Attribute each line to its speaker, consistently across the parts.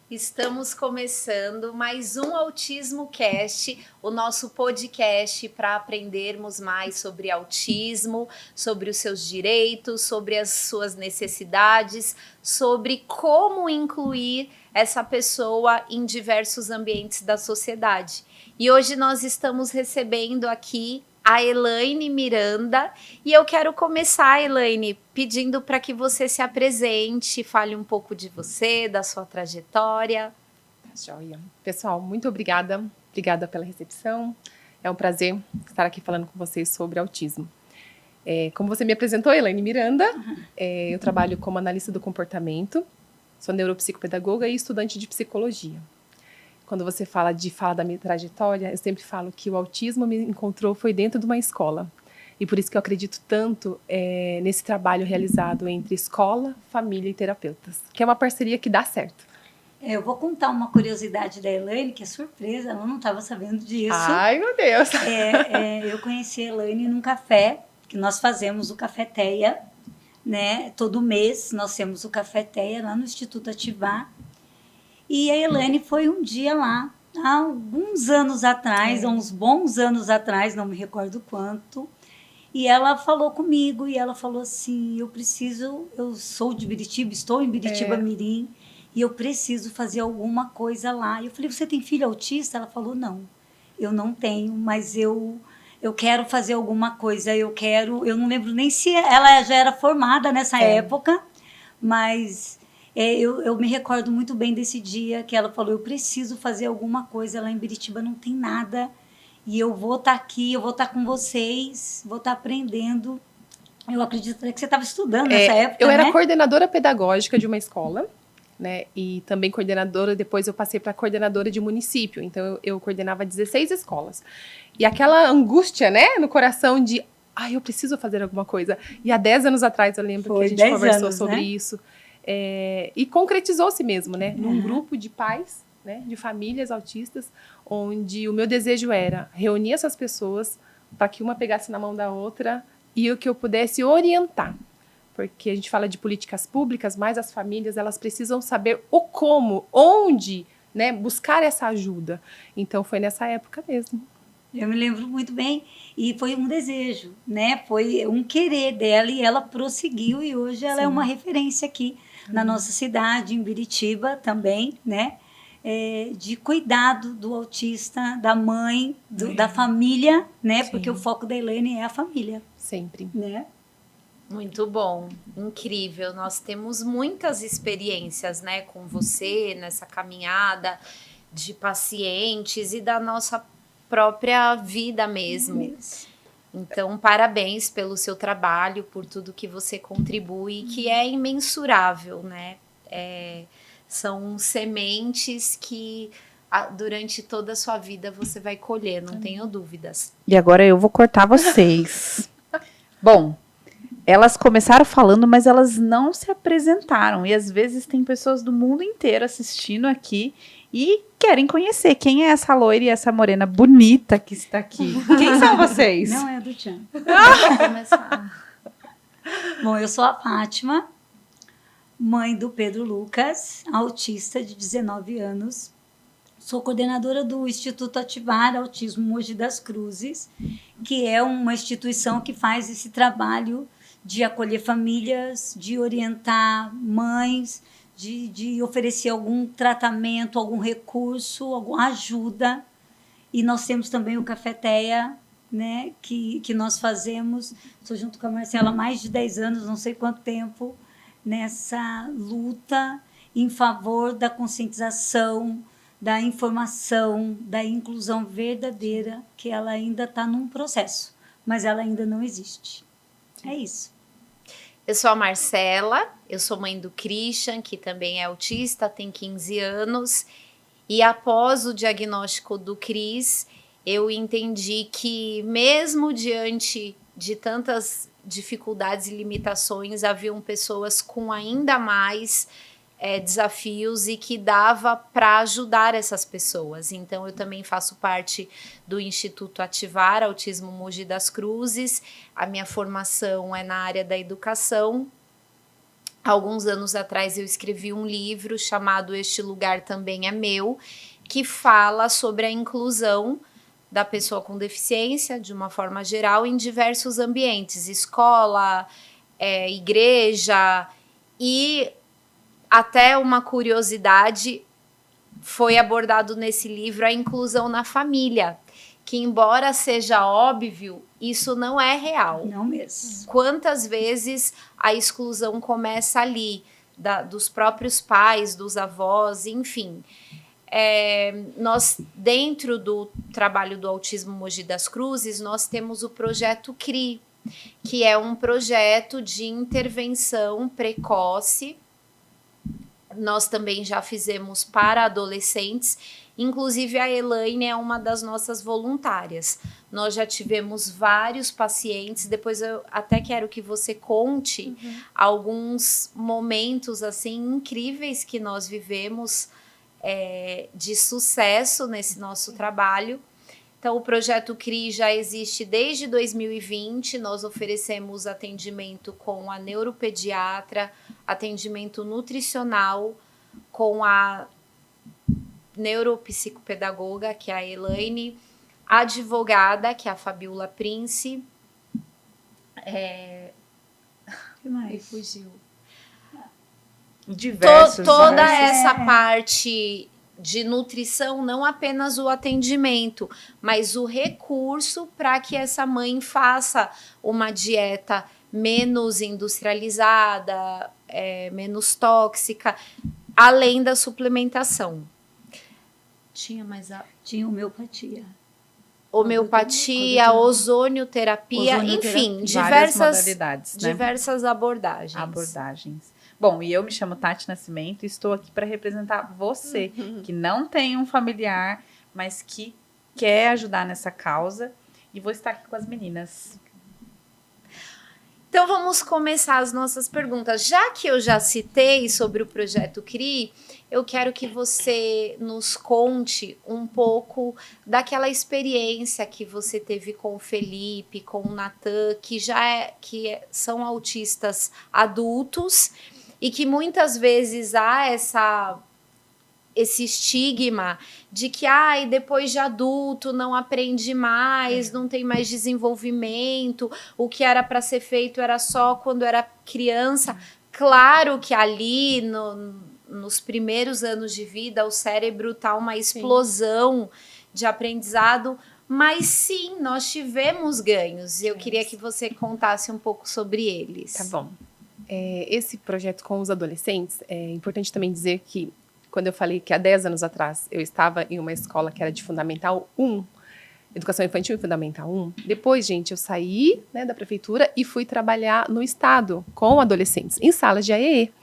Speaker 1: Estamos começando mais um Autismo Cast, o nosso podcast para aprendermos mais sobre autismo, sobre os seus direitos, sobre as suas necessidades, sobre como incluir essa pessoa em diversos ambientes da sociedade. E hoje nós estamos recebendo aqui a Elaine Miranda, e eu quero começar, Elaine, pedindo para que você se apresente, fale um pouco de você, da sua trajetória.
Speaker 2: Tá joia. Pessoal, muito obrigada pela recepção. É um prazer estar aqui falando com vocês sobre autismo. Como você me apresentou, Elaine Miranda, eu trabalho como analista do comportamento, sou neuropsicopedagoga e estudante de psicologia. Quando você fala da minha trajetória, eu sempre falo que o autismo me encontrou foi dentro de uma escola. E por isso que eu acredito tanto nesse trabalho realizado entre escola, família e terapeutas, que é uma parceria que dá certo.
Speaker 3: Eu vou contar uma curiosidade da Elaine, que é surpresa, ela não estava sabendo disso.
Speaker 2: Ai, meu Deus!
Speaker 3: Eu conheci a Elaine num café, que nós fazemos o Cafeteia, né? Todo mês nós temos o Cafeteia lá no Instituto Ativar. E a Elaine foi um dia lá, há alguns anos atrás, uns bons anos atrás, não me recordo quanto, e ela falou comigo, e ela falou assim, eu sou de Biritiba, estou em Biritiba Mirim, e eu preciso fazer alguma coisa lá. Eu falei, você tem filho autista? Ela falou, não, eu não tenho, mas eu quero fazer alguma coisa, eu não lembro nem se ela já era formada nessa época, mas... Eu me recordo muito bem desse dia que ela falou, eu preciso fazer alguma coisa, lá em Biritiba não tem nada, e eu vou estar aqui, eu vou estar com vocês, vou estar aprendendo. Eu acredito que você estava estudando nessa época,
Speaker 2: eu era coordenadora pedagógica de uma escola, né, e também coordenadora, depois eu passei para coordenadora de município, então eu coordenava 16 escolas. E aquela angústia, né, no coração de, eu preciso fazer alguma coisa. E há 10 anos atrás eu lembro que a gente conversou sobre isso. E concretizou-se mesmo, né? Num grupo de pais, né? De famílias autistas, onde o meu desejo era reunir essas pessoas para que uma pegasse na mão da outra e o que eu pudesse orientar. Porque a gente fala de políticas públicas, mas as famílias, elas precisam saber o como, onde, né? Buscar essa ajuda. Então, foi nessa época mesmo.
Speaker 3: Eu me lembro muito bem, e foi um desejo, né? Foi um querer dela, e ela prosseguiu, e hoje ela é uma referência aqui na nossa cidade, em Biritiba também, né? De cuidado do autista, da mãe, da família, né? Sim. Porque o foco da Elaine é a família.
Speaker 2: Sempre.
Speaker 3: Né?
Speaker 1: Muito bom, incrível. Nós temos muitas experiências, né, com você, nessa caminhada de pacientes e da nossa própria vida mesmo. Então, parabéns pelo seu trabalho, por tudo que você contribui, que é imensurável, né? São sementes que durante toda a sua vida você vai colher, não tenho dúvidas.
Speaker 4: E agora eu vou cortar vocês. Bom, elas começaram falando, mas elas não se apresentaram. E às vezes tem pessoas do mundo inteiro assistindo aqui e querem conhecer quem é essa loira e essa morena bonita que está aqui. Quem são vocês?
Speaker 3: Não é a do Tchan. Vamos começar. Bom, eu sou a Fátima, mãe do Pedro Lucas, autista de 19 anos. Sou coordenadora do Instituto Ativar Autismo Mogi das Cruzes, que é uma instituição que faz esse trabalho de acolher famílias, de orientar mães, de oferecer algum tratamento, algum recurso, alguma ajuda. E nós temos também o Cafeteia, né, que nós fazemos. Estou junto com a Marcela há mais de 10 anos, não sei quanto tempo, nessa luta em favor da conscientização, da informação, da inclusão verdadeira, que ela ainda está num processo, mas ela ainda não existe. É isso.
Speaker 1: Eu sou a Marcela, eu sou mãe do Christian, que também é autista, tem 15 anos, e após o diagnóstico do Cris, eu entendi que mesmo diante de tantas dificuldades e limitações, haviam pessoas com ainda mais desafios e que dava para ajudar essas pessoas. Então, eu também faço parte do Instituto Ativar Autismo Mogi das Cruzes. A minha formação é na área da educação alguns anos atrás eu escrevi um livro chamado Este Lugar Também é Meu, que fala sobre a inclusão da pessoa com deficiência, de uma forma geral, em diversos ambientes, escola, igreja, e até uma curiosidade, foi abordado nesse livro a inclusão na família, que embora seja óbvio, isso não é real.
Speaker 3: Não mesmo.
Speaker 1: Quantas vezes a exclusão começa ali, dos próprios pais, dos avós, enfim. Nós, dentro do trabalho do Autismo Mogi das Cruzes, nós temos o projeto CRI, que é um projeto de intervenção precoce. Nós também já fizemos para adolescentes, inclusive a Elaine é uma das nossas voluntárias. Nós já tivemos vários pacientes, depois eu até quero que você conte alguns momentos assim incríveis que nós vivemos de sucesso nesse nosso trabalho. Então, o projeto CRI já existe desde 2020, nós oferecemos atendimento com a neuropediatra, atendimento nutricional, com a neuropsicopedagoga, que é a Elaine, a advogada, que é a Fabiola Prince.
Speaker 3: Que mais?
Speaker 1: Me fugiu.
Speaker 4: Diversos.
Speaker 1: Toda
Speaker 4: diversos.
Speaker 1: essa parte de nutrição, não apenas o atendimento, mas o recurso para que essa mãe faça uma dieta menos industrializada, menos tóxica, além da suplementação. Tinha mais
Speaker 3: Tinha homeopatia.
Speaker 1: homeopatia, ozonioterapia, enfim,
Speaker 4: Várias modalidades, né?
Speaker 1: diversas abordagens.
Speaker 4: Bom, e eu me chamo Tati Nascimento e estou aqui para representar você, que não tem um familiar, mas que quer ajudar nessa causa. E vou estar aqui com as meninas.
Speaker 1: Então, vamos começar as nossas perguntas. Já que eu já citei sobre o Projeto CRI, eu quero que você nos conte um pouco daquela experiência que você teve com o Felipe, com o Natan, que são autistas adultos e que muitas vezes há esse estigma de que depois de adulto não aprende mais, não tem mais desenvolvimento, o que era para ser feito era só quando era criança. Claro que ali nos primeiros anos de vida o cérebro está uma explosão de aprendizado, mas sim, nós tivemos ganhos. Eu queria que você contasse um pouco sobre eles.
Speaker 2: Tá bom. Esse projeto com os adolescentes, é importante também dizer que quando eu falei que há 10 anos atrás eu estava em uma escola que era de Fundamental 1, Educação Infantil e Fundamental 1, depois, gente, eu saí, né, da prefeitura e fui trabalhar no estado com adolescentes, em salas de AEE.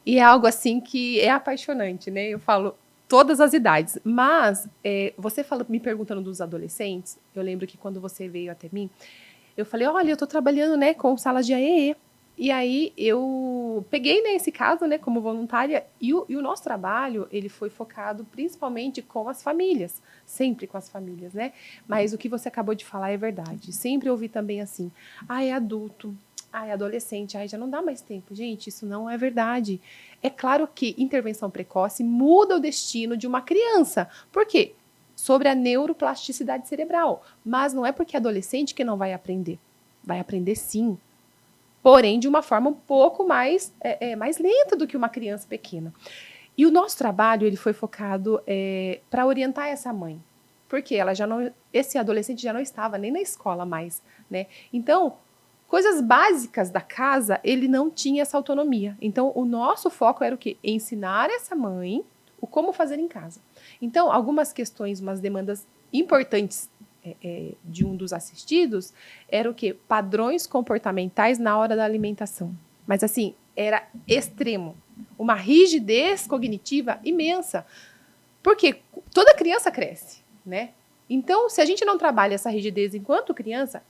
Speaker 2: E é algo assim que é apaixonante, né? Eu falo todas as idades. Mas você me perguntando dos adolescentes, eu lembro que quando você veio até mim, eu falei, olha, eu estou trabalhando, né, com salas de AEE. E aí eu peguei, né, esse caso, né, como voluntária, e o nosso trabalho, ele foi focado principalmente com as famílias, sempre com as famílias, né? Mas o que você acabou de falar é verdade. Sempre ouvi também assim, é adulto, é adolescente, já não dá mais tempo. Gente, isso não é verdade. É claro que intervenção precoce muda o destino de uma criança. Por quê? Sobre a neuroplasticidade cerebral. Mas não é porque é adolescente que não vai aprender. Vai aprender sim. Porém, de uma forma um pouco mais lenta do que uma criança pequena. E o nosso trabalho ele foi focado para orientar essa mãe. Porque esse adolescente já não estava nem na escola mais, né? Então, coisas básicas da casa, ele não tinha essa autonomia. Então, o nosso foco era o quê? Ensinar essa mãe o como fazer em casa. Então, algumas questões, umas demandas importantes de um dos assistidos, era o quê? Padrões comportamentais na hora da alimentação. Mas, assim, era extremo. Uma rigidez cognitiva imensa. Porque toda criança cresce, né? Então, se a gente não trabalha essa rigidez enquanto criança,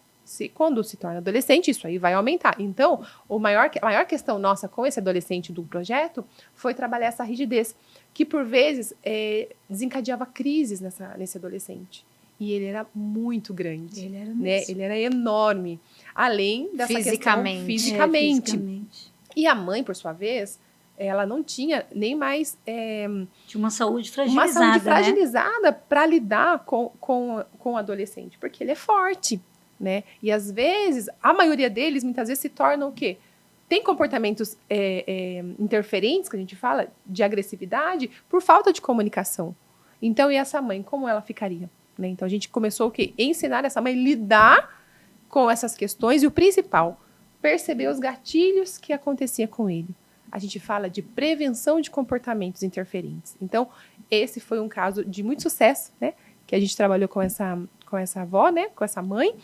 Speaker 2: quando se torna adolescente, isso aí vai aumentar. Então, a maior questão nossa com esse adolescente do projeto foi trabalhar essa rigidez, que por vezes desencadeava crises nesse adolescente. E ele era muito grande. Ele era enorme. Além dessa questão fisicamente. E a mãe, por sua vez, ela não tinha nem mais
Speaker 3: Tinha uma saúde
Speaker 2: uma
Speaker 3: fragilizada,
Speaker 2: saúde
Speaker 3: né?
Speaker 2: fragilizada para lidar com o adolescente, porque ele é forte, né? E às vezes, a maioria deles, muitas vezes, se tornam o quê? Tem comportamentos interferentes, que a gente fala, de agressividade, por falta de comunicação. Então, e essa mãe, como ela ficaria? Né? Então, a gente começou o quê? Ensinar essa mãe a lidar com essas questões e o principal, perceber os gatilhos que acontecia com ele. A gente fala de prevenção de comportamentos interferentes. Então, esse foi um caso de muito sucesso, né? Que a gente trabalhou com essa avó, né? Com essa mãe,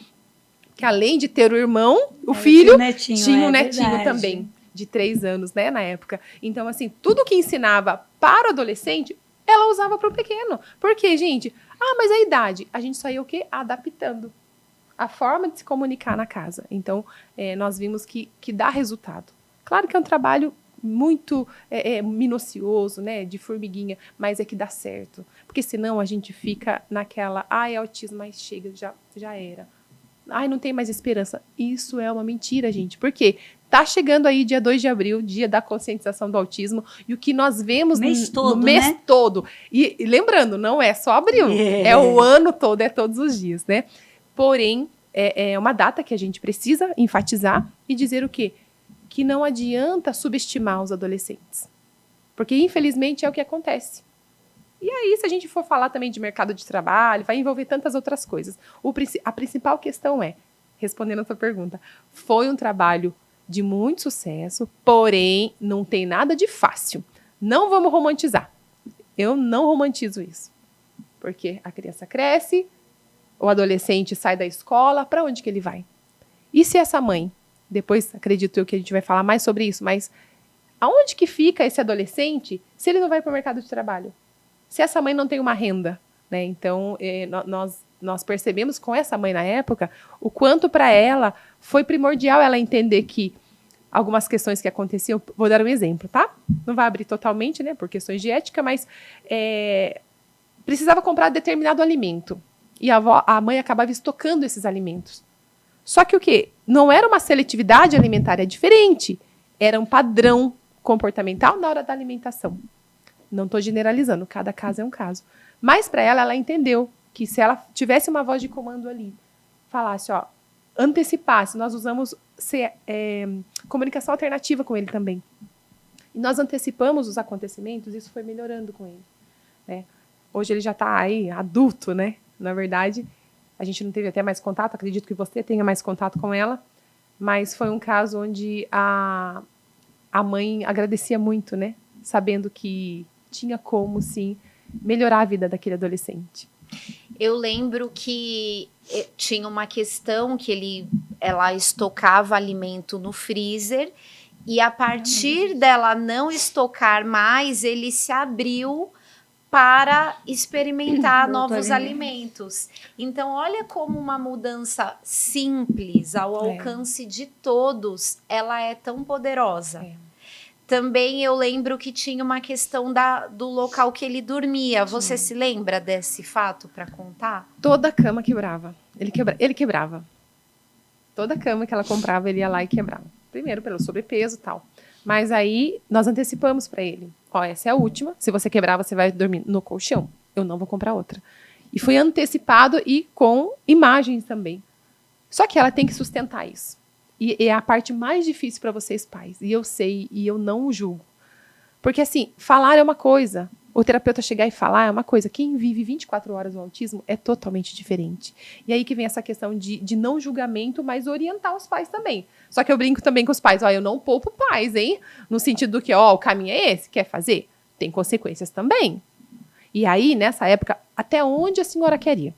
Speaker 2: que além de ter o irmão, o filho, tinha um netinho
Speaker 3: verdade.
Speaker 2: também, de 3 anos, né? Na época. Então, assim, tudo que ensinava para o adolescente, ela usava para o pequeno. Por quê, gente? Mas a idade, a gente só ia o quê? Adaptando a forma de se comunicar na casa. Então, nós vimos que dá resultado. Claro que é um trabalho muito minucioso, né, de formiguinha, mas é que dá certo. Porque senão a gente fica naquela, é autismo, mas chega, já era. Não tem mais esperança. Isso é uma mentira, gente. Por quê? Tá chegando aí dia 2 de abril, dia da conscientização do autismo, e o que nós vemos no mês
Speaker 3: né?
Speaker 2: todo. E lembrando, não é só abril, é o ano todo, é todos os dias, né? Porém, é uma data que a gente precisa enfatizar e dizer o quê? Que não adianta subestimar os adolescentes. Porque, infelizmente, é o que acontece. E aí, se a gente for falar também de mercado de trabalho, vai envolver tantas outras coisas. A principal questão respondendo a sua pergunta, foi um trabalho de muito sucesso, porém, não tem nada de fácil. Não vamos romantizar. Eu não romantizo isso. Porque a criança cresce, o adolescente sai da escola, para onde que ele vai? E se essa mãe, depois acredito eu que a gente vai falar mais sobre isso, mas aonde que fica esse adolescente se ele não vai para o mercado de trabalho? Se essa mãe não tem uma renda, né? Então, nós percebemos com essa mãe na época o quanto para ela foi primordial ela entender que algumas questões que aconteciam, vou dar um exemplo, tá? Não vai abrir totalmente, né, por questões de ética, mas precisava comprar determinado alimento e a mãe acabava estocando esses alimentos. Só que o quê? Não era uma seletividade alimentar, é diferente. Era um padrão comportamental na hora da alimentação. Não estou generalizando, cada caso é um caso. Mas para ela entendeu que se ela tivesse uma voz de comando ali, falasse, antecipasse, nós usamos comunicação alternativa com ele também. E nós antecipamos os acontecimentos, isso foi melhorando com ele. Né? Hoje ele já está aí, adulto, né? Na verdade, a gente não teve até mais contato, acredito que você tenha mais contato com ela, mas foi um caso onde a mãe agradecia muito, né? Sabendo que tinha como, sim, melhorar a vida daquele adolescente.
Speaker 1: Eu lembro que tinha uma questão que ela estocava alimento no freezer e a partir dela não estocar mais, ele se abriu para experimentar novos alimentos. Então, olha como uma mudança simples, ao alcance de todos, ela é tão poderosa. Também eu lembro que tinha uma questão do local que ele dormia. Você se lembra desse fato para contar?
Speaker 2: Toda a cama quebrava. Ele quebrava. Toda a cama que ela comprava, ele ia lá e quebrava. Primeiro pelo sobrepeso e tal. Mas aí nós antecipamos para ele. Essa é a última. Se você quebrar, você vai dormir no colchão. Eu não vou comprar outra. E foi antecipado e com imagens também. Só que ela tem que sustentar isso. E é a parte mais difícil para vocês pais. E eu sei, e eu não o julgo. Porque assim, falar é uma coisa. O terapeuta chegar e falar é uma coisa. Quem vive 24 horas no autismo é totalmente diferente. E aí que vem essa questão de não julgamento, mas orientar os pais também. Só que eu brinco também com os pais. Eu não poupo pais, hein? No sentido do que, o caminho é esse, quer fazer? Tem consequências também. E aí, nessa época, até onde a senhora quer ir?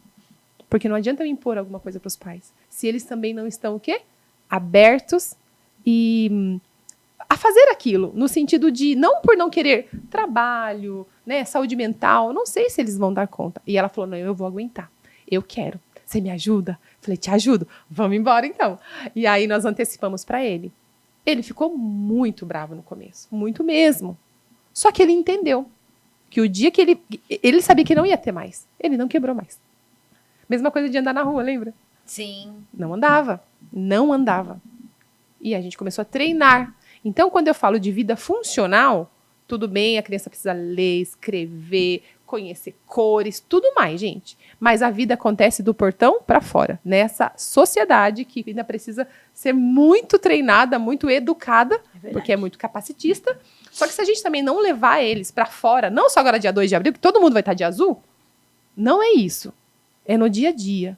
Speaker 2: Porque não adianta eu impor alguma coisa para os pais. Se eles também não estão o quê? Abertos e a fazer aquilo, no sentido de, não por não querer trabalho, né, saúde mental, não sei se eles vão dar conta. E ela falou, não, eu vou aguentar, eu quero, você me ajuda? Falei, te ajudo, vamos embora então. E aí nós antecipamos para ele. Ele ficou muito bravo no começo, muito mesmo. Só que ele entendeu que o dia que ele sabia que não ia ter mais, ele não quebrou mais. Mesma coisa de andar na rua, lembra?
Speaker 1: Sim.
Speaker 2: Não andava. E a gente começou a treinar. Então, quando eu falo de vida funcional, tudo bem, a criança precisa ler, escrever, conhecer cores, tudo mais, gente. Mas a vida acontece do portão para fora, nessa sociedade que ainda precisa ser muito treinada, muito educada, porque é muito capacitista. Só que se a gente também não levar eles para fora, não só agora dia 2 de abril, que todo mundo vai estar de azul, não é isso. É no dia a dia.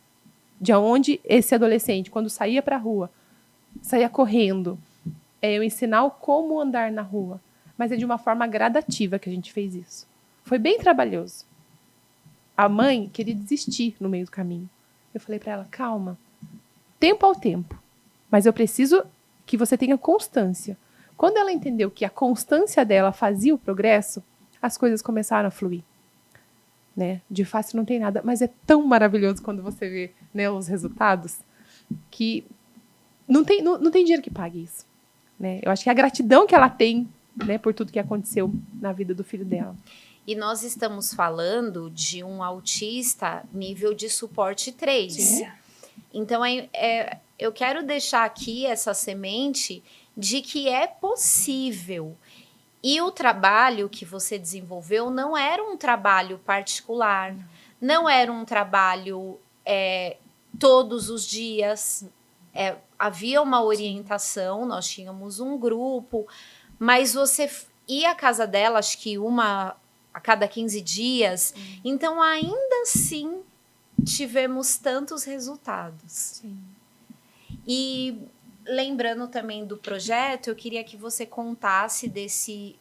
Speaker 2: De onde esse adolescente, quando saía para a rua, saía correndo, eu ensinar como andar na rua. Mas é de uma forma gradativa que a gente fez isso. Foi bem trabalhoso. A mãe queria desistir no meio do caminho. Eu falei para ela, calma, tempo ao tempo. Mas eu preciso que você tenha constância. Quando ela entendeu que a constância dela fazia o progresso, as coisas começaram a fluir. Né? De fácil não tem nada, mas é tão maravilhoso quando você vê, né, os resultados, que não tem dinheiro que pague isso. Né? Eu acho que a gratidão que ela tem, né, por tudo que aconteceu na vida do filho dela.
Speaker 1: E nós estamos falando de um autista nível de suporte 3.
Speaker 3: Sim.
Speaker 1: Então, eu quero deixar aqui essa semente de que é possível. E o trabalho que você desenvolveu não era um trabalho particular, não era um trabalho todos os dias. Havia uma orientação, nós tínhamos um grupo, mas você ia à casa dela, acho que uma a cada 15 dias. Então, ainda assim, tivemos tantos resultados.
Speaker 2: Sim.
Speaker 1: E lembrando também do projeto, eu queria que você contasse desse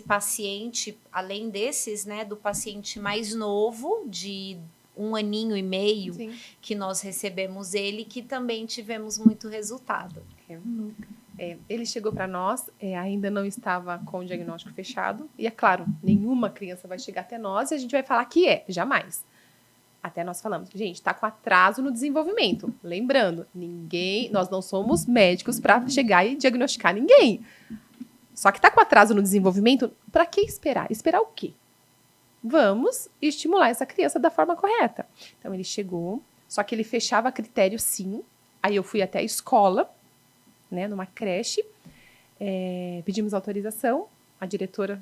Speaker 1: paciente, além desses, né, do paciente mais novo, de 1 aninho e meio,
Speaker 2: Sim.
Speaker 1: que nós recebemos ele, que também tivemos muito resultado.
Speaker 2: Ele chegou para nós, ainda não estava com o diagnóstico fechado. E é claro, nenhuma criança vai chegar até nós e a gente vai falar que jamais. Até nós falamos, gente, está com atraso no desenvolvimento. Lembrando, nós não somos médicos para chegar e diagnosticar ninguém. Só que está com atraso no desenvolvimento, para que esperar? Esperar o quê? Vamos estimular essa criança da forma correta. Então, ele chegou, só que ele fechava critério, sim. Aí eu fui até a escola, né, numa creche, pedimos autorização, a diretora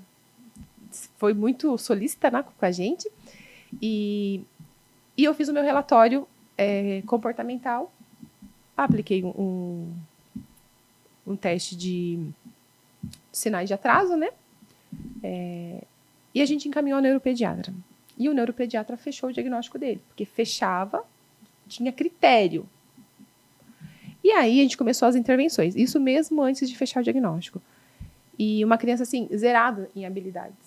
Speaker 2: foi muito solícita, né, com a gente, e eu fiz o meu relatório comportamental, apliquei um teste de sinais de atraso, né, e a gente encaminhou ao neuropediatra. E o neuropediatra fechou o diagnóstico dele, porque fechava, tinha critério. E aí a gente começou as intervenções, isso mesmo antes de fechar o diagnóstico. E uma criança, assim, zerada em habilidades,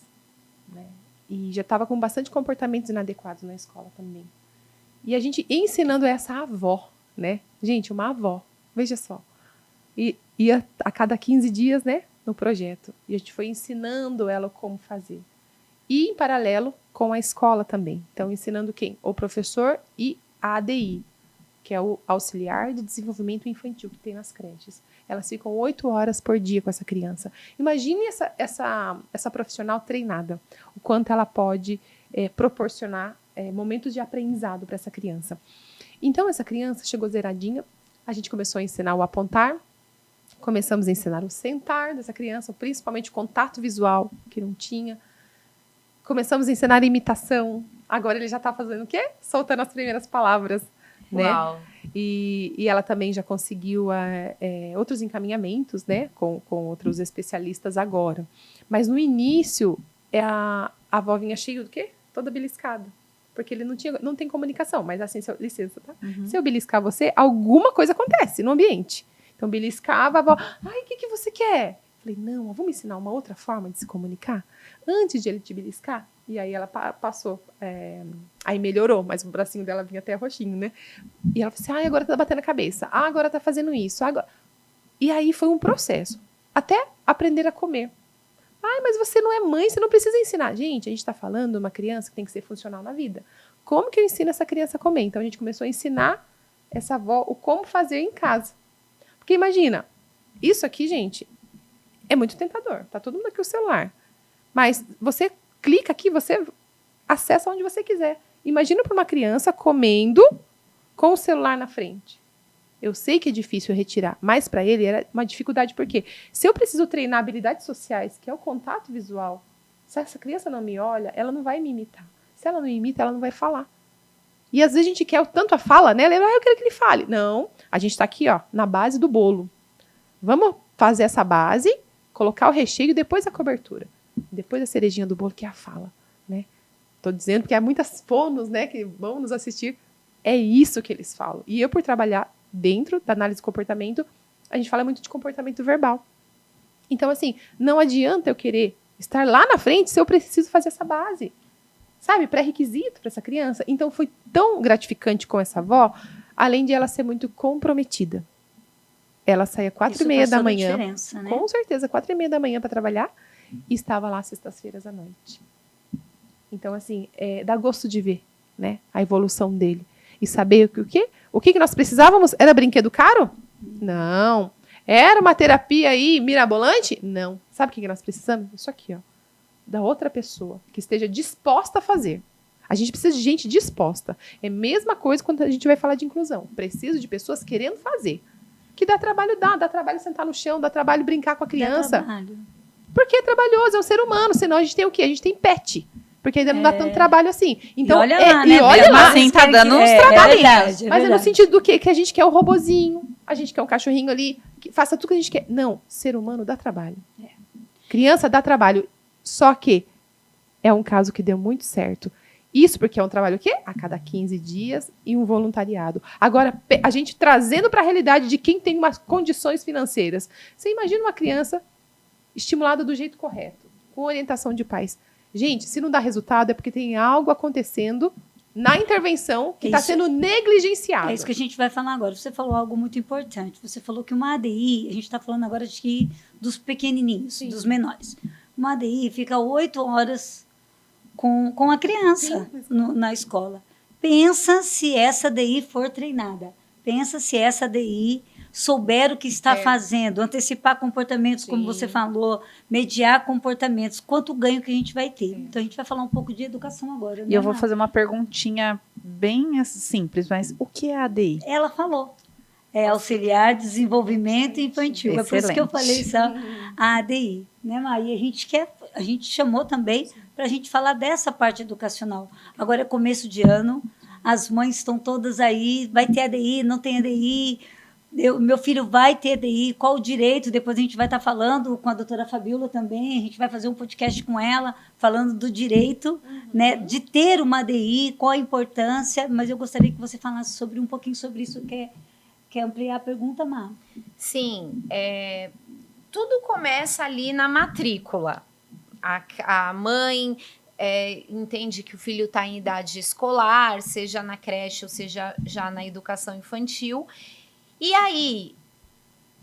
Speaker 2: né? E já estava com bastante comportamentos inadequados na escola também. E a gente ensinando essa avó, né? Gente, uma avó, veja só. E ia a cada 15 dias, né, no projeto. E a gente foi ensinando ela como fazer. E em paralelo com a escola também. Então, ensinando quem? O professor e a ADI, que é o auxiliar de desenvolvimento infantil que tem nas creches. Elas ficam 8 horas por dia com essa criança. Imagine essa profissional treinada, o quanto ela pode proporcionar momentos de aprendizado para essa criança. Então, essa criança chegou zeradinha, a gente começou a ensinar o apontar, começamos a ensinar o sentar dessa criança, principalmente o contato visual, que não tinha. Começamos a ensinar a imitação. Agora ele já está fazendo o quê? Soltando as primeiras palavras. Né?
Speaker 1: Uau.
Speaker 2: E ela também já conseguiu outros encaminhamentos, né, com outros especialistas agora. Mas no início, a avó vinha cheia do quê? Toda beliscada. Porque ele não tem comunicação. Mas assim, licença, tá?
Speaker 3: Uhum.
Speaker 2: Se eu beliscar você, alguma coisa acontece no ambiente. Então, beliscava, a avó, ai, o que você quer? Falei, não, vamos ensinar uma outra forma de se comunicar? Antes de ele te beliscar? E aí ela passou, aí melhorou, mas o bracinho dela vinha até roxinho, né? E ela falou assim, ai, agora tá batendo a cabeça, agora tá fazendo isso, agora... E aí foi um processo, até aprender a comer. Ai, mas você não é mãe, você não precisa ensinar. Gente, a gente tá falando de uma criança que tem que ser funcional na vida. Como que eu ensino essa criança a comer? Então a gente começou a ensinar essa avó o como fazer em casa. Porque imagina, isso aqui, gente, é muito tentador, tá todo mundo aqui o celular. Mas você clica aqui, você acessa onde você quiser. Imagina para uma criança comendo com o celular na frente. Eu sei que é difícil retirar, mas para ele era uma dificuldade, porque se eu preciso treinar habilidades sociais, que é o contato visual, se essa criança não me olha, ela não vai me imitar. Se ela não me imita, ela não vai falar. E às vezes a gente quer tanto a fala, né? Eu quero que ele fale. Não, a gente está aqui, ó, na base do bolo. Vamos fazer essa base, colocar o recheio e depois a cobertura. Depois a cerejinha do bolo, que é a fala, né? Tô dizendo porque há muitas fonos, né, que vão nos assistir. É isso que eles falam. E eu, por trabalhar dentro da análise de comportamento, a gente fala muito de comportamento verbal. Então, assim, não adianta eu querer estar lá na frente se eu preciso fazer essa base. Sabe? Pré-requisito para essa criança. Então, foi tão gratificante com essa avó, além de ela ser muito comprometida. Ela saía 4h30 da manhã.
Speaker 3: Diferença, né?
Speaker 2: Com certeza, 4h30 da manhã para trabalhar e estava lá sextas-feiras à noite. Então, assim, dá gosto de ver, né, a evolução dele. E saber o que nós precisávamos? Era brinquedo caro? Não. Era uma terapia aí mirabolante? Não. Sabe o que nós precisamos? Isso aqui, ó. Da outra pessoa que esteja disposta a fazer. A gente precisa de gente disposta. É a mesma coisa quando a gente vai falar de inclusão. Preciso de pessoas querendo fazer. Que dá trabalho, dá trabalho sentar no chão, dá trabalho brincar com a criança. Porque é trabalhoso, é um ser humano. Senão a gente tem o quê? A gente tem pet. Porque ainda não dá tanto trabalho assim. Então,
Speaker 3: e olha lá, né?
Speaker 4: E olha lá, assim, tá dando uns trabalhinhos.
Speaker 2: Mas é no sentido do quê? Que a gente quer o robozinho, a gente quer um cachorrinho ali, que faça tudo que a gente quer. Não, ser humano dá trabalho. Criança dá trabalho. Só que é um caso que deu muito certo. Isso porque é um trabalho o quê? A cada 15 dias e um voluntariado. Agora, a gente trazendo para a realidade de quem tem umas condições financeiras. Você imagina uma criança estimulada do jeito correto, com orientação de pais. Gente, se não dá resultado é porque tem algo acontecendo na intervenção que está sendo negligenciado.
Speaker 3: É isso que a gente vai falar agora. Você falou algo muito importante. Você falou que uma ADI, a gente está falando agora dos pequenininhos, sim, dos menores. Uma ADI fica 8 horas com a criança na escola. Pensa se essa ADI for treinada. Pensa se essa ADI souber o que está fazendo, antecipar comportamentos, sim, como você falou, mediar comportamentos, quanto ganho que a gente vai ter. Sim. Então, a gente vai falar um pouco de educação agora.
Speaker 4: E eu vou fazer uma perguntinha bem simples, mas o que é ADI?
Speaker 3: Ela falou. É Auxiliar de Desenvolvimento Infantil. Excelente. É por isso que eu falei só a ADI. Né, Maria? A gente chamou também para a gente falar dessa parte educacional. Agora é começo de ano, as mães estão todas aí, vai ter ADI, não tem ADI, meu filho vai ter ADI, qual o direito? Depois a gente vai estar falando com a doutora Fabiola também, a gente vai fazer um podcast com ela, falando do direito, né, de ter uma ADI, qual a importância, mas eu gostaria que você falasse um pouquinho sobre isso, quer ampliar a pergunta, Má?
Speaker 1: Sim, tudo começa ali na matrícula. A mãe entende que o filho está em idade escolar, seja na creche ou seja já na educação infantil. E aí,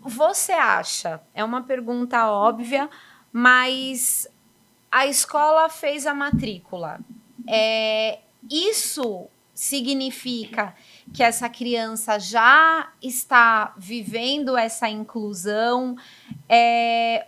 Speaker 1: você acha, é uma pergunta óbvia, mas a escola fez a matrícula. Isso significa que essa criança já está vivendo essa inclusão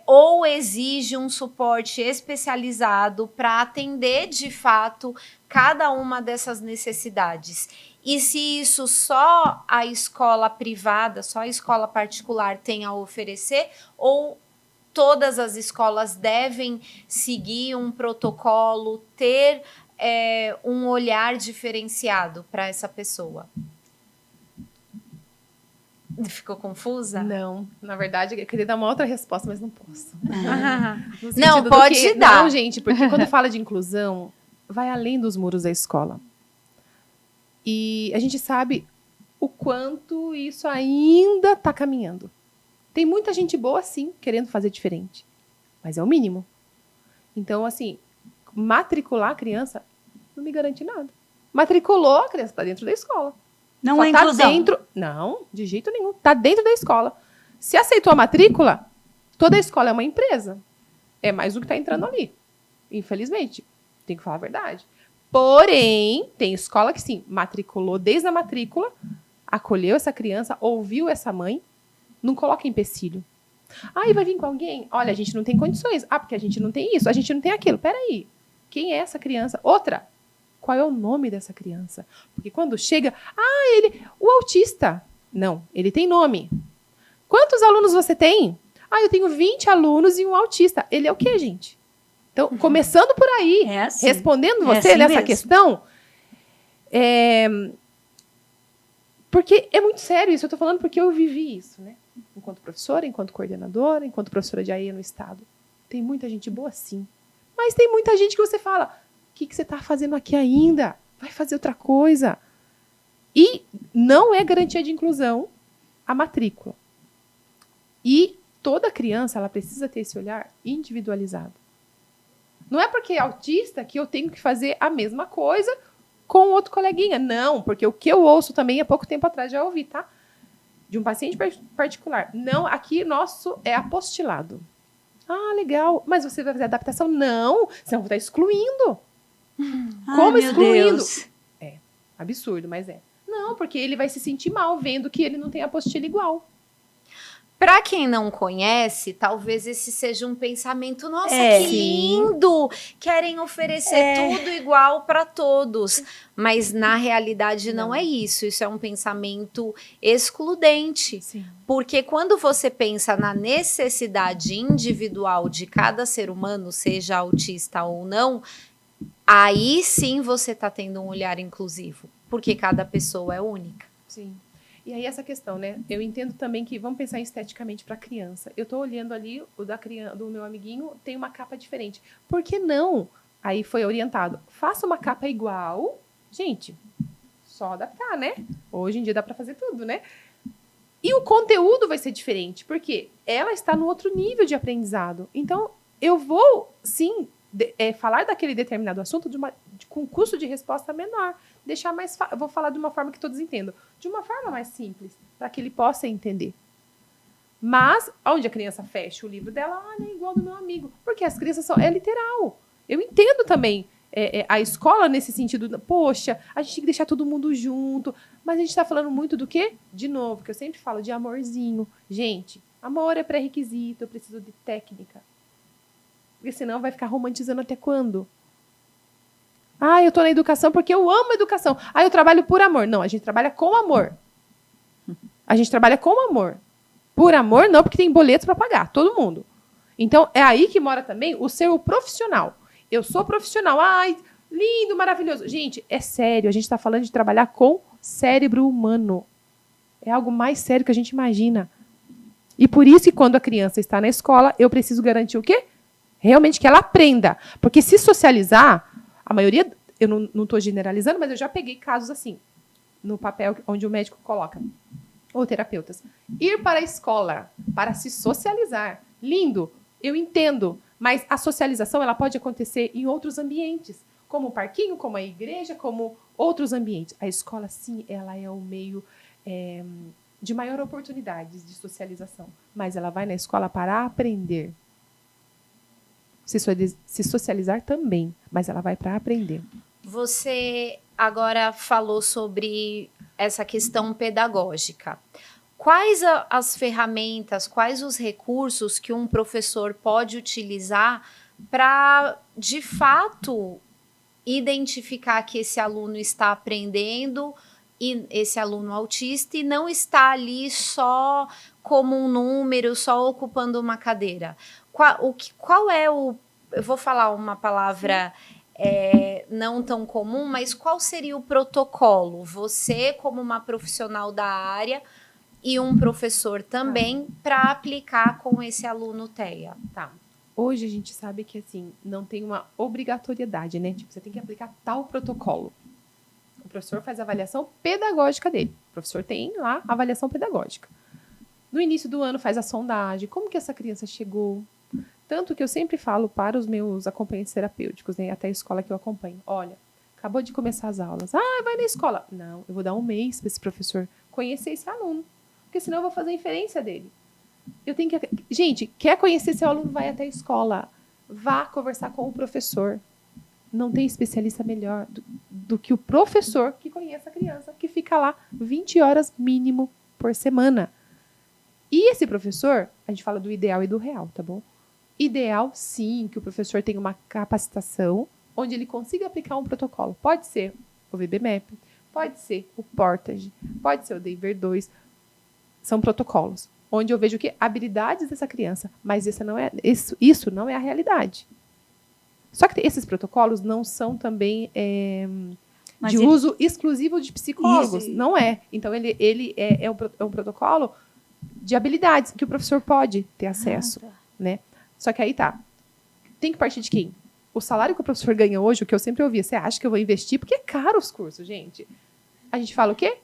Speaker 1: ou exige um suporte especializado para atender, de fato, cada uma dessas necessidades? E se isso só a escola privada, só a escola particular tem a oferecer, ou todas as escolas devem seguir um protocolo, ter um olhar diferenciado para essa pessoa? Ficou confusa?
Speaker 2: Não, na verdade, eu queria dar uma outra resposta, mas não posso.
Speaker 1: Não, pode dar.
Speaker 2: Não, gente, porque quando fala de inclusão, vai além dos muros da escola. E a gente sabe o quanto isso ainda está caminhando. Tem muita gente boa, sim, querendo fazer diferente. Mas é o mínimo. Então, assim, matricular a criança não me garante nada. Matriculou, a criança está dentro da escola.
Speaker 3: Não é inclusão.
Speaker 2: Não, de jeito nenhum. Está dentro da escola. Se aceitou a matrícula, toda a escola é uma empresa. É mais um que está entrando ali. Infelizmente. Tem que falar a verdade. Porém, tem escola que sim, matriculou desde a matrícula, acolheu essa criança, ouviu essa mãe, não coloca empecilho. E vai vir com alguém? Olha, a gente não tem condições. Porque a gente não tem isso, a gente não tem aquilo. Peraí, quem é essa criança? Outra, qual é o nome dessa criança? Porque quando chega, o autista. Não, ele tem nome. Quantos alunos você tem? Ah, eu tenho 20 alunos e um autista. Ele é o quê, gente? Então, começando por aí,
Speaker 3: É assim.
Speaker 2: respondendo
Speaker 3: É
Speaker 2: você
Speaker 3: assim
Speaker 2: nessa
Speaker 3: mesmo.
Speaker 2: questão, porque é muito sério isso. Eu estou falando porque eu vivi isso, né? Enquanto professora, enquanto coordenadora, enquanto professora de AE no estado. Tem muita gente boa, sim. Mas tem muita gente que você fala, o que você está fazendo aqui ainda? Vai fazer outra coisa. E não é garantia de inclusão a matrícula. E toda criança, ela precisa ter esse olhar individualizado. Não é porque é autista que eu tenho que fazer a mesma coisa com outro coleguinha. Não, porque o que eu ouço também há pouco tempo atrás, já ouvi, tá? De um paciente particular. Não, aqui nosso é apostilado. Ah, legal. Mas você vai fazer adaptação? Não, senão eu vou estar excluindo. Como
Speaker 3: Ai, meu
Speaker 2: excluindo?
Speaker 3: Deus.
Speaker 2: Absurdo, mas é. Não, porque ele vai se sentir mal vendo que ele não tem apostila igual.
Speaker 1: Para quem não conhece, talvez esse seja um pensamento, nossa,
Speaker 3: É.
Speaker 1: que lindo! Querem oferecer tudo igual para todos. Mas na realidade não é isso. Isso é um pensamento excludente.
Speaker 2: Sim.
Speaker 1: Porque quando você pensa na necessidade individual de cada ser humano, seja autista ou não, aí sim você está tendo um olhar inclusivo. Porque cada pessoa é única.
Speaker 2: Sim. E aí essa questão, né? Eu entendo também que vamos pensar esteticamente para a criança. Eu estou olhando ali o da criança, do meu amiguinho tem uma capa diferente. Por que não? Aí foi orientado. Faça uma capa igual. Gente, só adaptar, né? Hoje em dia dá para fazer tudo, né? E o conteúdo vai ser diferente, porque ela está no outro nível de aprendizado. Então, eu vou, sim, falar daquele determinado assunto com custo de resposta menor. Deixar mais eu vou falar de uma forma que todos entendam. De uma forma mais simples, para que ele possa entender. Mas, onde a criança fecha o livro dela, não é igual do meu amigo. Porque as crianças é literal. Eu entendo também a escola nesse sentido. Poxa, a gente tem que deixar todo mundo junto. Mas a gente está falando muito do quê? De novo, que eu sempre falo de amorzinho. Gente, amor é pré-requisito, eu preciso de técnica. Porque senão vai ficar romantizando até quando? Ah, eu tô na educação porque eu amo a educação. Ah, eu trabalho por amor. Não, a gente trabalha com amor. A gente trabalha com amor. Por amor, não, porque tem boletos para pagar, todo mundo. Então, é aí que mora também o seu profissional. Eu sou profissional. Ai, lindo, maravilhoso. Gente, é sério. A gente está falando de trabalhar com cérebro humano. É algo mais sério que a gente imagina. E por isso que quando a criança está na escola, eu preciso garantir o quê? Realmente que ela aprenda. Porque se socializar, a maioria, eu não estou generalizando, mas eu já peguei casos assim, no papel onde o médico coloca, ou terapeutas. Ir para a escola, para se socializar. Lindo, eu entendo. Mas a socialização ela pode acontecer em outros ambientes, como o parquinho, como a igreja, como outros ambientes. A escola, sim, ela é o meio de maior oportunidades de socialização. Mas ela vai na escola para aprender. Se socializar também, mas ela vai para aprender.
Speaker 1: Você agora falou sobre essa questão pedagógica. Quais as ferramentas, quais os recursos que um professor pode utilizar para, de fato, identificar que esse aluno está aprendendo, e esse aluno autista, e não está ali só como um número, só ocupando uma cadeira? Qual é o... Eu vou falar uma palavra não tão comum, mas qual seria o protocolo? Você, como uma profissional da área, e um professor também, para aplicar com esse aluno TEA.
Speaker 2: Tá. Hoje a gente sabe que assim, não tem uma obrigatoriedade, né? Tipo, você tem que aplicar tal protocolo. O professor faz a avaliação pedagógica dele. O professor tem lá a avaliação pedagógica. No início do ano faz a sondagem. Como que essa criança chegou? Tanto que eu sempre falo para os meus acompanhantes terapêuticos, né? Até a escola que eu acompanho. Olha, acabou de começar as aulas. Ah, vai na escola. Não, eu vou dar um mês para esse professor conhecer esse aluno. Porque senão eu vou fazer a inferência dele. Eu tenho que... Gente, quer conhecer seu aluno, vai até a escola. Vá conversar com o professor. Não tem especialista melhor do que o professor que conhece a criança, que fica lá 20 horas mínimo por semana. E esse professor, a gente fala do ideal e do real, tá bom? Ideal, sim, que o professor tenha uma capacitação onde ele consiga aplicar um protocolo. Pode ser o VB-MAP, pode ser o Portage, pode ser o Denver 2, são protocolos, onde eu vejo o quê? Habilidades dessa criança, mas isso não é a realidade. Só que esses protocolos não são também uso exclusivo de psicólogos,
Speaker 3: Isso.
Speaker 2: não é. Então, ele é um protocolo de habilidades que o professor pode ter acesso, né? Só que aí tem que partir de quem? O salário que o professor ganha hoje, o que eu sempre ouvia, você acha que eu vou investir? Porque é caro os cursos, gente. A gente fala o quê?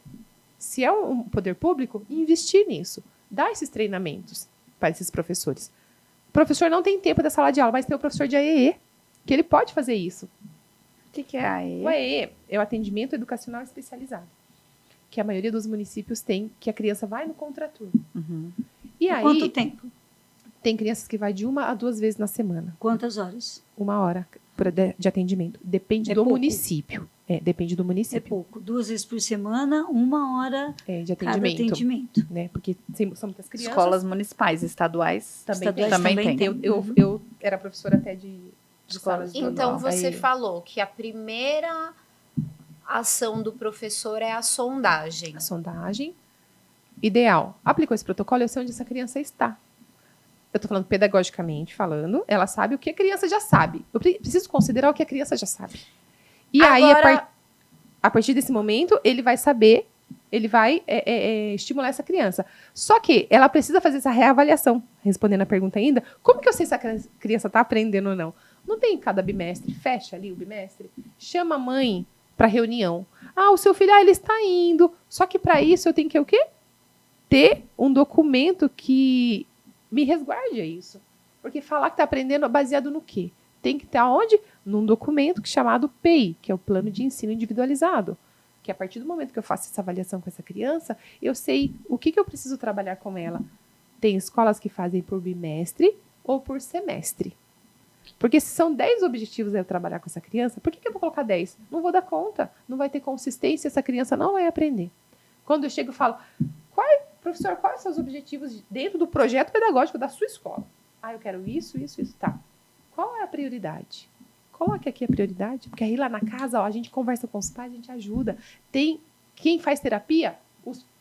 Speaker 2: Se é um poder público, investir nisso. Dar esses treinamentos para esses professores. O professor não tem tempo da sala de aula, mas tem o professor de AEE, que ele pode fazer isso.
Speaker 4: O que é AEE?
Speaker 2: O AEE é o atendimento educacional especializado, que a maioria dos municípios tem, que a criança vai no contraturno.
Speaker 4: Uhum.
Speaker 2: E aí,
Speaker 3: Quanto tempo?
Speaker 2: tem crianças que vai de 1 a 2 vezes na semana.
Speaker 3: Quantas horas?
Speaker 2: 1 hora de atendimento. Depende do
Speaker 3: pouco.
Speaker 2: município. Depende do
Speaker 3: É
Speaker 2: município.
Speaker 3: pouco. 2 vezes por semana, 1 hora
Speaker 2: De
Speaker 3: cada
Speaker 2: atendimento.
Speaker 3: atendimento.
Speaker 2: Né? Porque são muitas crianças.
Speaker 4: Escolas municipais, estaduais.
Speaker 3: Também tem.
Speaker 2: Eu era professora até de
Speaker 4: Escolas
Speaker 2: salas de
Speaker 1: Então,
Speaker 2: normal.
Speaker 1: você
Speaker 2: Aí-
Speaker 1: falou que a primeira ação do professor é a sondagem.
Speaker 2: A sondagem. Ideal. Aplicou esse protocolo, eu sei onde essa criança está. Eu estou falando pedagogicamente, ela sabe o que a criança já sabe. Eu preciso considerar o que a criança já sabe. E aí,
Speaker 1: Agora-
Speaker 2: a partir desse momento, ele vai saber, ele vai estimular essa criança. Só que ela precisa fazer essa reavaliação. Respondendo a pergunta ainda, como que eu sei se a criança está aprendendo ou não? Não tem cada bimestre, fecha ali o bimestre, chama a mãe para reunião. O seu filho, ele está indo. Só que para isso eu tenho que o quê? Ter um documento que me resguarde a isso. Porque falar que está aprendendo é baseado no quê? Tem que estar onde? Num documento chamado PEI, que é o Plano de Ensino Individualizado. Que a partir do momento que eu faço essa avaliação com essa criança, eu sei o que eu preciso trabalhar com ela. Tem escolas que fazem por bimestre ou por semestre. Porque se são 10 objetivos eu trabalhar com essa criança, por que eu vou colocar 10? Não vou dar conta, não vai ter consistência, essa criança não vai aprender. Quando eu chego e falo, professor, quais são os objetivos dentro do projeto pedagógico da sua escola? Eu quero isso. Tá. Qual é a prioridade? Coloque aqui a prioridade, porque aí lá na casa, a gente conversa com os pais, a gente ajuda. Tem quem faz terapia,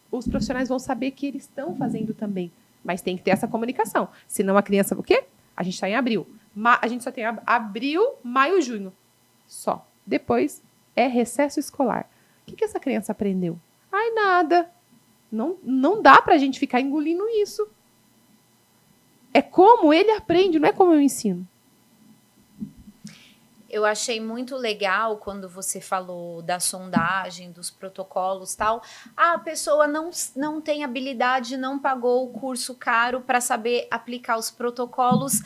Speaker 2: os profissionais vão saber que eles estão fazendo também. Mas tem que ter essa comunicação. Senão a criança, o quê? A gente está em abril. A gente só tem abril, maio, junho. Só. Depois é recesso escolar. O que essa criança aprendeu? Nada. Não dá pra gente ficar engolindo isso. É como ele aprende, não é como eu ensino.
Speaker 1: Eu achei muito legal quando você falou da sondagem, dos protocolos e tal. A pessoa não tem habilidade, não pagou o curso caro para saber aplicar os protocolos,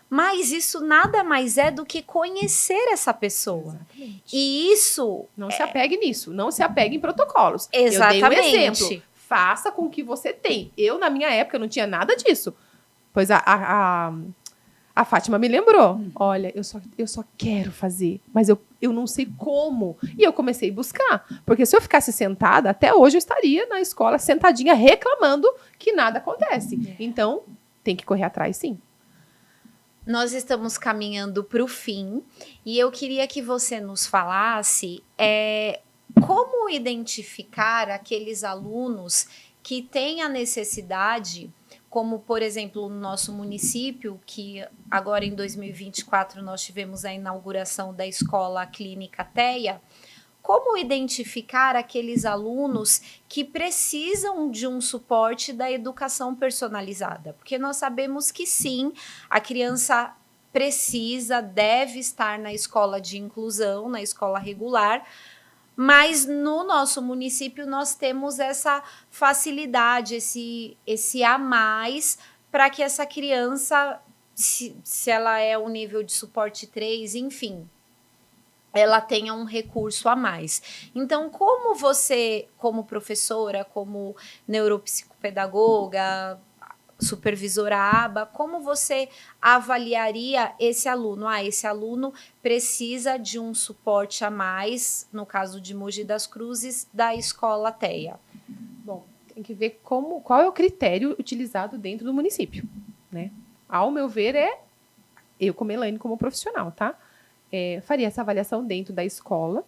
Speaker 1: mas isso nada mais é do que conhecer essa pessoa.
Speaker 2: Exatamente.
Speaker 1: E isso...
Speaker 2: Não se apegue nisso, não se apegue em protocolos.
Speaker 1: Exatamente.
Speaker 2: Eu dei um exemplo. Faça com o que você tem. Eu, na minha época, não tinha nada disso. Pois a Fátima me lembrou. Olha, eu só quero fazer, mas eu não sei como. E eu comecei a buscar. Porque se eu ficasse sentada, até hoje eu estaria na escola sentadinha reclamando que nada acontece. Então, tem que correr atrás, sim.
Speaker 1: Nós estamos caminhando para o fim e eu queria que você nos falasse como identificar aqueles alunos que têm a necessidade, como, por exemplo, no nosso município, que agora em 2024 nós tivemos a inauguração da Escola Clínica TEA, como identificar aqueles alunos que precisam de um suporte da educação personalizada? Porque nós sabemos que sim, a criança deve estar na escola de inclusão, na escola regular, mas no nosso município nós temos essa facilidade, esse a mais para que essa criança, se ela é o nível de suporte 3, enfim, ela tenha um recurso a mais. Então, como você, como professora, como neuropsicopedagoga, supervisora ABA, como você avaliaria esse aluno? Esse aluno precisa de um suporte a mais, no caso de Mogi das Cruzes, da escola TEA.
Speaker 2: Bom, tem que ver qual é o critério utilizado dentro do município, né? Ao meu ver, eu como Elaine, como profissional, tá? Faria essa avaliação dentro da escola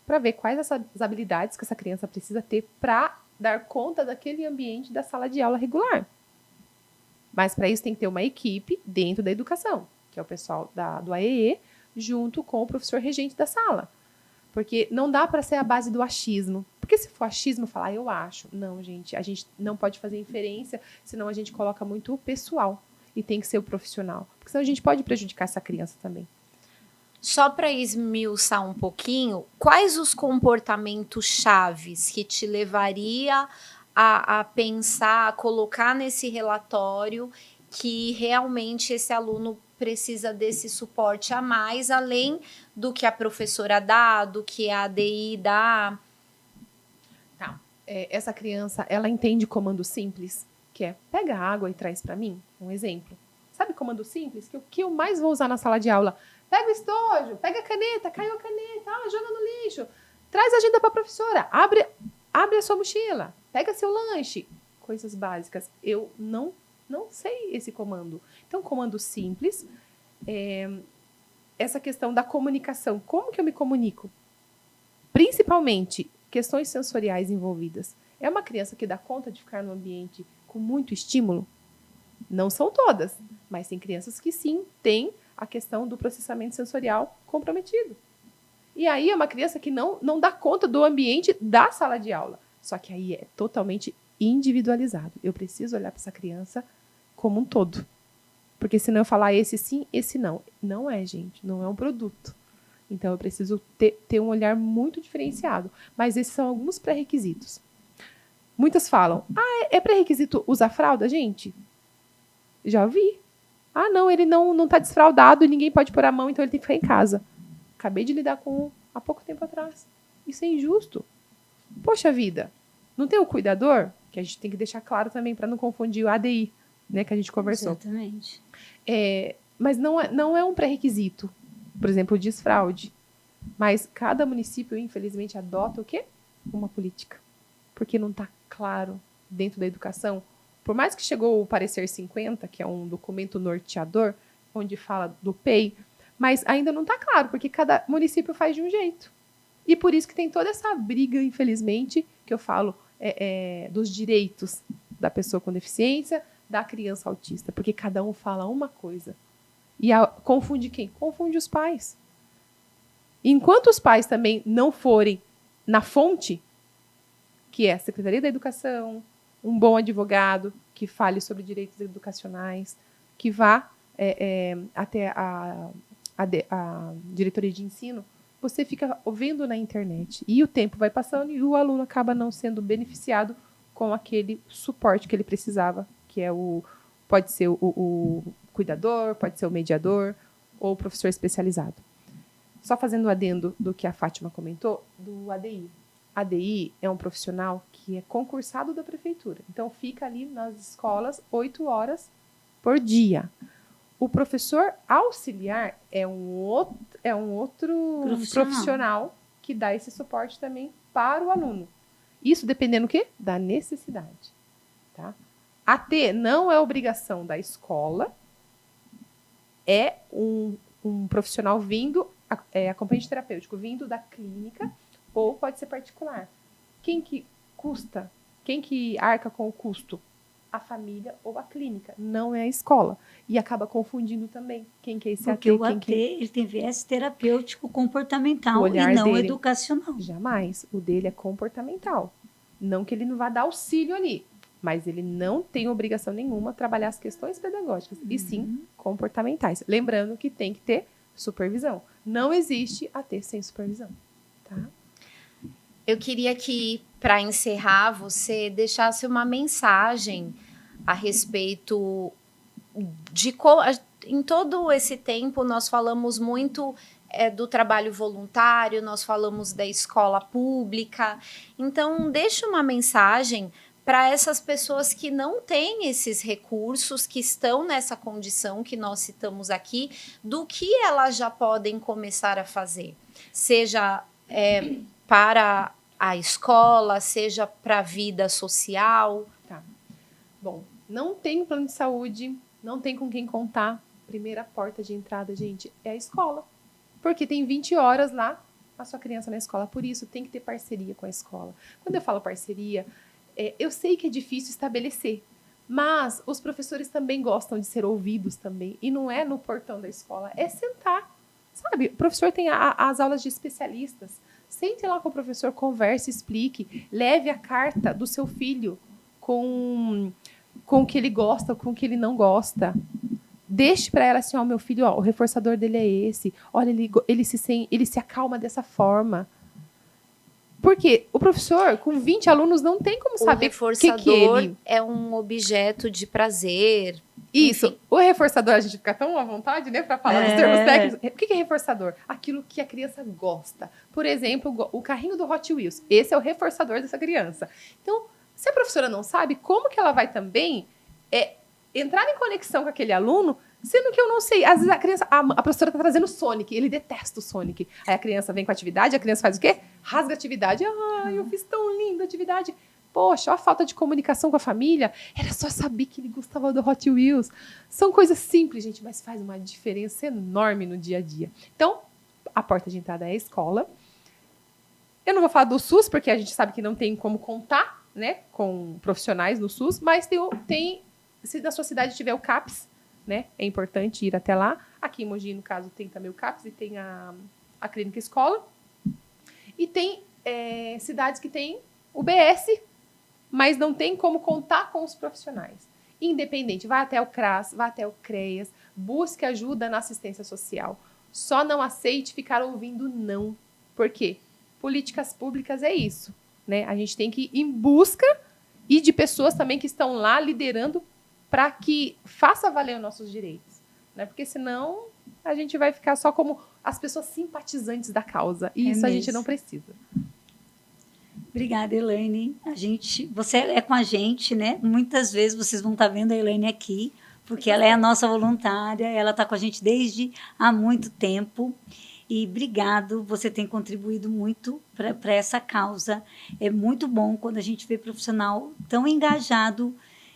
Speaker 2: para ver quais essas habilidades que essa criança precisa ter para dar conta daquele ambiente da sala de aula regular. Mas para isso tem que ter uma equipe dentro da educação, que é o pessoal do AEE, junto com o professor regente da sala. Porque não dá para ser a base do achismo. Porque se for achismo, falar, eu acho. Não, gente, a gente não pode fazer inferência, senão a gente coloca muito o pessoal. E tem que ser o profissional. Porque senão a gente pode prejudicar essa criança também.
Speaker 1: Só para esmiuçar um pouquinho, quais os comportamentos chaves que te levaria a pensar, a colocar nesse relatório que realmente esse aluno precisa desse suporte a mais, além do que a professora dá, do que a ADI dá?
Speaker 2: Tá. Essa criança, ela entende comando simples, que é pega a água e traz para mim, um exemplo. Sabe comando simples? Que o que eu mais vou usar na sala de aula? Pega o estojo, pega a caneta, caiu a caneta, joga no lixo, traz a agenda para a professora, abre a sua mochila, pega seu lanche. Coisas básicas. Eu não sei esse comando. Então, comando simples, essa questão da comunicação. Como que eu me comunico? Principalmente, questões sensoriais envolvidas. É uma criança que dá conta de ficar no ambiente com muito estímulo? Não são todas, mas tem crianças que sim, têm a questão do processamento sensorial comprometido. E aí é uma criança que não dá conta do ambiente da sala de aula. Só que aí é totalmente individualizado. Eu preciso olhar para essa criança como um todo. Porque senão eu falar esse sim, esse não. Não é, gente. Não é um produto. Então eu preciso ter um olhar muito diferenciado. Mas esses são alguns pré-requisitos. Muitas falam, é pré-requisito usar fralda, gente? Já vi. Não, ele não tá desfraldado e ninguém pode pôr a mão, então ele tem que ficar em casa. Acabei de lidar com há pouco tempo atrás. Isso é injusto. Poxa vida, não tem o cuidador? Que a gente tem que deixar claro também para não confundir o ADI, né, que a gente conversou.
Speaker 3: Exatamente.
Speaker 2: Mas não é um pré-requisito, por exemplo, o desfraude. Mas cada município, infelizmente, adota o quê? Uma política. Porque não está claro dentro da educação. Por mais que chegou o parecer 50, que é um documento norteador, onde fala do PEI, mas ainda não está claro, porque cada município faz de um jeito. E por isso que tem toda essa briga, infelizmente, que eu falo dos direitos da pessoa com deficiência, da criança autista, porque cada um fala uma coisa. E confunde quem? Confunde os pais. Enquanto os pais também não forem na fonte, que é a Secretaria da Educação, um bom advogado que fale sobre direitos educacionais, que vá até a diretoria de ensino, você fica vendo na internet. E o tempo vai passando e o aluno acaba não sendo beneficiado com aquele suporte que ele precisava, que pode ser o cuidador, pode ser o mediador ou o professor especializado. Só fazendo o adendo do que a Fátima comentou, do ADI. ADI é um profissional que é concursado da prefeitura. Então, fica ali nas escolas 8 horas por dia. O professor auxiliar é um outro profissional que dá esse suporte também para o aluno. Isso dependendo do quê? Da necessidade. Tá? AT não é obrigação da escola, é um profissional vindo, acompanhante terapêutico, vindo da clínica, ou pode ser particular. Quem que custa? Quem que arca com o custo? A família ou a clínica, não é a escola. E acaba confundindo também quem que é esse
Speaker 3: Porque
Speaker 2: AT.
Speaker 3: o AT ele tem viés terapêutico comportamental
Speaker 2: O
Speaker 3: e
Speaker 2: olhar
Speaker 3: não
Speaker 2: dele.
Speaker 3: educacional.
Speaker 2: Jamais. O dele é comportamental. Não que ele não vá dar auxílio ali, mas ele não tem obrigação nenhuma trabalhar as questões pedagógicas, e sim comportamentais. Lembrando que tem que ter supervisão. Não existe AT sem supervisão. Tá?
Speaker 1: Eu queria que, para encerrar, você deixasse uma mensagem a respeito de... Em todo esse tempo, nós falamos muito do trabalho voluntário, nós falamos da escola pública. Então, deixe uma mensagem para essas pessoas que não têm esses recursos, que estão nessa condição que nós citamos aqui, do que elas já podem começar a fazer. Seja para a escola, seja para a vida social.
Speaker 2: Tá. Bom, não tem plano de saúde, não tem com quem contar. Primeira porta de entrada, gente, é a escola. Porque tem 20 horas lá a sua criança na escola. Por isso, tem que ter parceria com a escola. Quando eu falo parceria, Eu sei que é difícil estabelecer, mas os professores também gostam de ser ouvidos também. E não é no portão da escola, é sentar. Sabe, o professor tem as aulas de especialistas. Sente lá com o professor, converse, explique. Leve a carta do seu filho com o que ele gosta, com o que ele não gosta. Deixe para ela assim, ó, meu filho, ó, o reforçador dele é esse. Olha, ele se acalma dessa forma. Porque o professor, com 20 alunos, não tem como saber
Speaker 1: o reforçador
Speaker 2: que ele...
Speaker 1: é um objeto de prazer.
Speaker 2: Isso.
Speaker 1: Enfim.
Speaker 2: O reforçador, a gente fica tão à vontade, né, para falar dos termos técnicos. O que é reforçador? Aquilo que a criança gosta. Por exemplo, o carrinho do Hot Wheels. Esse é o reforçador dessa criança. Então, se a professora não sabe, como que ela vai também entrar em conexão com aquele aluno, sendo que eu não sei. Às vezes a professora está trazendo o Sonic, ele detesta o Sonic. Aí a criança vem com a atividade, a criança faz o quê? Rasga a atividade. Eu fiz tão linda a atividade. Poxa, olha a falta de comunicação com a família. Era só saber que ele gostava do Hot Wheels. São coisas simples, gente, mas faz uma diferença enorme no dia a dia. Então, a porta de entrada é a escola. Eu não vou falar do SUS, porque a gente sabe que não tem como contar, né, com profissionais no SUS, mas se na sua cidade tiver o CAPS, né, é importante ir até lá. Aqui em Mogi, no caso, tem também o CAPS e tem a clínica escola. E tem cidades que tem o BS, mas não tem como contar com os profissionais. Independente, vá até o CRAS, vá até o CREAS, busque ajuda na assistência social. Só não aceite ficar ouvindo não. Por quê? Políticas públicas é isso, né? A gente tem que ir em busca e de pessoas também que estão lá liderando para que faça valer os nossos direitos, né? Porque senão a gente vai ficar só como as pessoas simpatizantes da causa. E isso a gente não precisa.
Speaker 3: Obrigada, Elaine. Você é com a gente, né? Muitas vezes vocês vão estar vendo a Elaine aqui, porque ela é a nossa voluntária, ela está com a gente desde há muito tempo. E obrigado, você tem contribuído muito para essa causa. É muito bom quando a gente vê profissional tão engajado,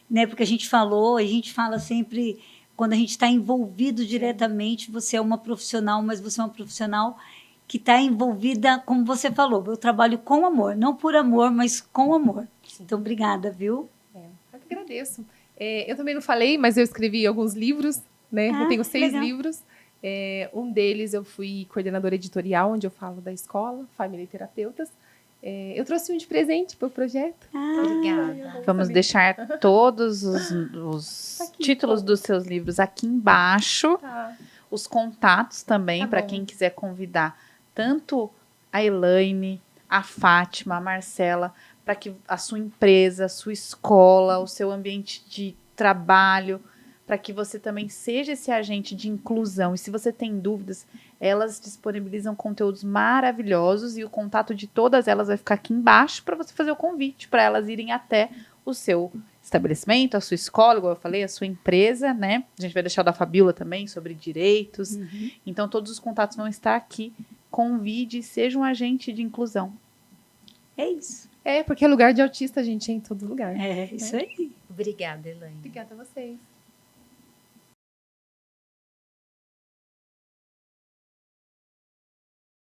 Speaker 3: né? Porque a gente fala sempre, quando a gente está envolvido diretamente, você é uma profissional, mas você é uma profissional que está envolvida, como você falou, eu trabalho com amor, não por amor, mas com amor. Então, obrigada, viu?
Speaker 2: Eu que agradeço. Eu também não falei, mas eu escrevi alguns livros, né? Eu tenho 6 livros. Um deles eu fui coordenadora editorial, onde eu falo da escola, Família e Terapeutas. Eu trouxe um de presente para o projeto.
Speaker 1: Obrigada.
Speaker 4: Vamos deixar todos os títulos dos seus livros aqui embaixo. Os contatos também, para quem quiser convidar tanto a Elaine, a Fátima, a Marcela, para que a sua empresa, a sua escola, o seu ambiente de trabalho, para que você também seja esse agente de inclusão. E se você tem dúvidas, elas disponibilizam conteúdos maravilhosos e o contato de todas elas vai ficar aqui embaixo para você fazer o convite, para elas irem até o seu estabelecimento, a sua escola, igual eu falei, a sua empresa, né? A gente vai deixar o da Fabiola também sobre direitos. Então, todos os contatos vão estar aqui. Convide, seja um agente de inclusão.
Speaker 3: É isso.
Speaker 2: Porque lugar de autista, gente, é em todo lugar.
Speaker 3: É isso aí.
Speaker 1: Obrigada, Elaine.
Speaker 2: Obrigada a vocês.